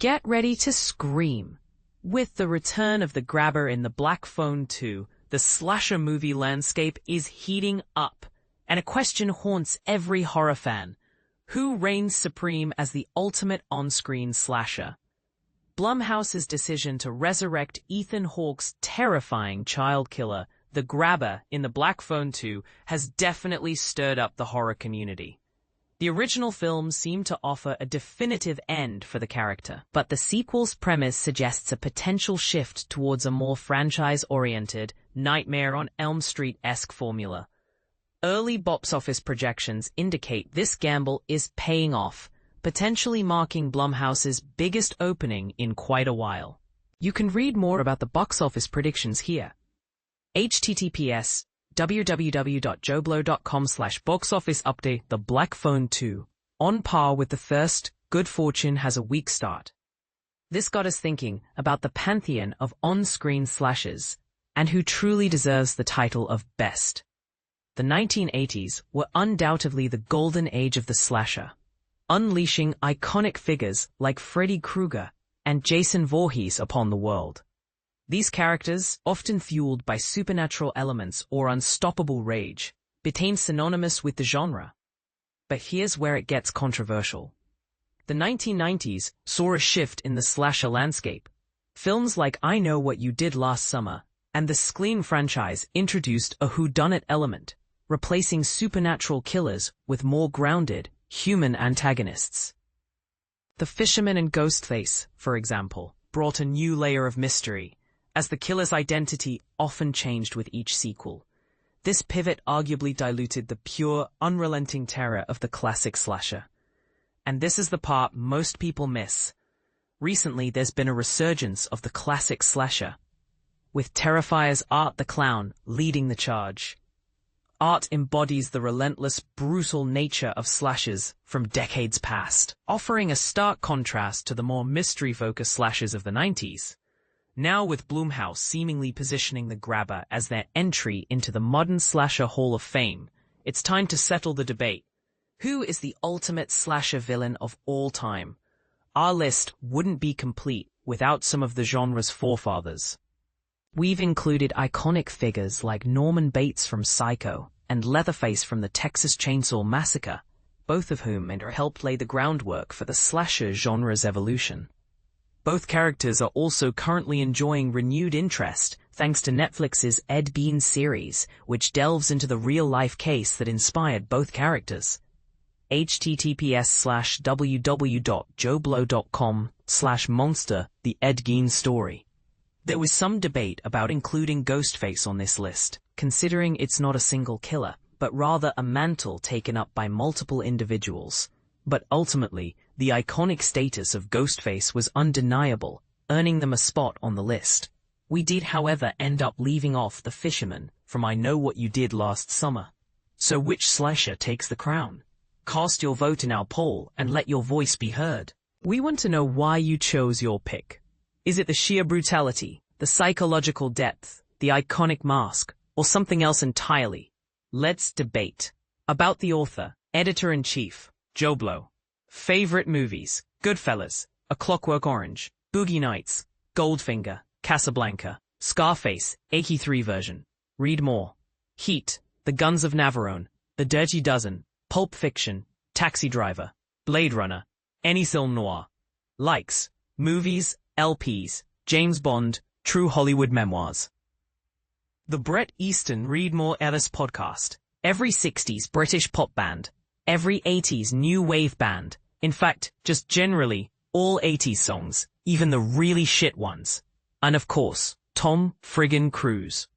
Get ready to scream. With the return of the grabber in The Black Phone 2, the slasher movie landscape is heating up, and a question haunts every horror fan. Who reigns supreme as the ultimate on-screen slasher? Blumhouse's decision to resurrect Ethan Hawke's terrifying child killer, the grabber in The Black Phone 2, has definitely stirred up the horror community. The original film seemed to offer a definitive end for the character, but the sequel's premise suggests a potential shift towards a more franchise-oriented, Nightmare on Elm Street-esque formula. Early box office projections indicate this gamble is paying off, potentially marking Blumhouse's biggest opening in quite a while. You can read more about the box office predictions here. https www.joblo.com/boxofficeupdate. The Black Phone 2. On par with the first, Good Fortune has a weak start. This got us thinking about the pantheon of on-screen slashers, and who truly deserves the title of best. The 1980s were undoubtedly the golden age of the slasher, unleashing iconic figures like Freddy Krueger and Jason Voorhees upon the world. These characters, often fueled by supernatural elements or unstoppable rage, became synonymous with the genre. But here's where it gets controversial. The 1990s saw a shift in the slasher landscape. Films like I Know What You Did Last Summer and the Scream franchise introduced a whodunit element, replacing supernatural killers with more grounded, human antagonists. The Fisherman and Ghostface, for example, brought a new layer of mystery, as the killer's identity often changed with each sequel. This pivot arguably diluted the pure, unrelenting terror of the classic slasher. And this is the part most people miss. Recently, there's been a resurgence of the classic slasher, with Terrifier's Art the Clown leading the charge. Art embodies the relentless, brutal nature of slashers from decades past, offering a stark contrast to the more mystery-focused slashers of the 90s. Now with Blumhouse seemingly positioning the grabber as their entry into the modern slasher Hall of Fame, it's time to settle the debate. Who is the ultimate slasher villain of all time? Our list wouldn't be complete without some of the genre's forefathers. We've included iconic figures like Norman Bates from Psycho and Leatherface from the Texas Chainsaw Massacre, both of whom helped lay the groundwork for the slasher genre's evolution. Both characters are also currently enjoying renewed interest thanks to Netflix's Ed Gein series, which delves into the real-life case that inspired both characters. https://www.joblo.com/monster The Ed Gein Story. There was some debate about including Ghostface on this list, considering it's not a single killer, but rather a mantle taken up by multiple individuals. But ultimately, the iconic status of Ghostface was undeniable, earning them a spot on the list. We did, however, end up leaving off the Fisherman from I Know What You Did Last Summer. So which slasher takes the crown? Cast your vote in our poll and let your voice be heard. We want to know why you chose your pick. Is it the sheer brutality, the psychological depth, the iconic mask, or something else entirely? Let's debate. About the author, editor-in-chief, Joe Blow. Favorite movies: Goodfellas, A Clockwork Orange, Boogie Nights, Goldfinger, Casablanca, Scarface, 83 version. Read more. Heat, The Guns of Navarone, The Dirty Dozen, Pulp Fiction, Taxi Driver, Blade Runner, any film noir. Likes, movies, LPs, James Bond, True Hollywood Memoirs. The Bret Easton Read More Ellis podcast. Every 60s British pop band. Every 80s new wave band. In fact, just generally, all 80s songs, even the really shit ones. And of course, Tom friggin' Cruise.